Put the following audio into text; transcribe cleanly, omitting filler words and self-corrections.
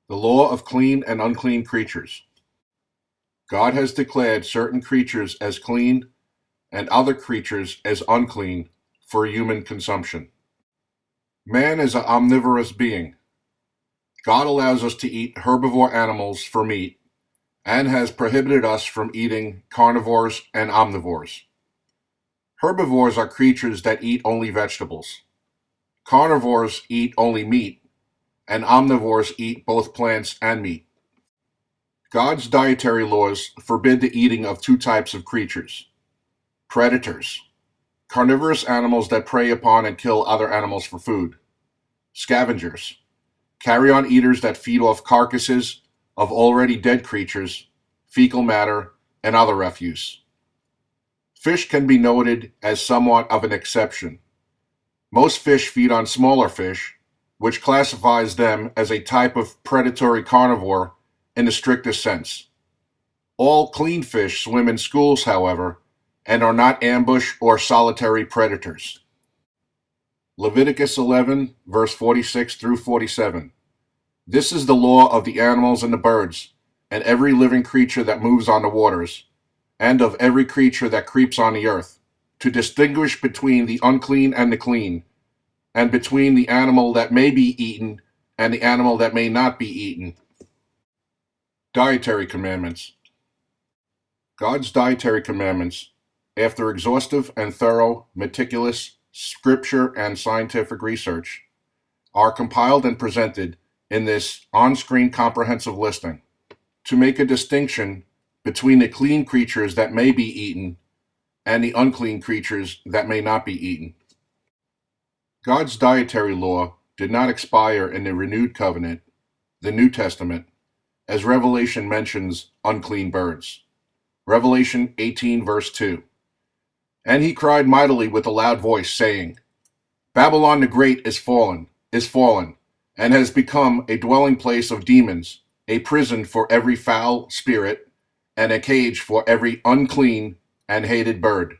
The law of clean and unclean creatures. God has declared certain creatures as clean and other creatures as unclean for human consumption. Man is an omnivorous being. God allows us to eat herbivore animals for meat and has prohibited us from eating carnivores and omnivores. Herbivores are creatures that eat only vegetables. Carnivores eat only meat, and omnivores eat both plants and meat. God's dietary laws forbid the eating of two types of creatures: predators, carnivorous animals that prey upon and kill other animals for food; scavengers, carrion eaters that feed off carcasses of already dead creatures, fecal matter, and other refuse. Fish can be noted as somewhat of an exception. Most fish feed on smaller fish, which classifies them as a type of predatory carnivore in the strictest sense. All clean fish swim in schools, however, and are not ambush or solitary predators. Leviticus 11, verse 46 through 47. This is the law of the animals and the birds, and every living creature that moves on the waters, and of every creature that creeps on the earth, to distinguish between the unclean and the clean, and between the animal that may be eaten and the animal that may not be eaten. Dietary Commandments. God's dietary commandments, after exhaustive and thorough, meticulous scripture and scientific research, are compiled and presented in this on-screen comprehensive listing to make a distinction between the clean creatures that may be eaten and the unclean creatures that may not be eaten. God's dietary law did not expire in the renewed covenant, the New Testament, as Revelation mentions unclean birds. Revelation 18, verse 2. And he cried mightily with a loud voice, saying, Babylon the Great is fallen, and has become a dwelling place of demons, a prison for every foul spirit, and a cage for every unclean and hated bird.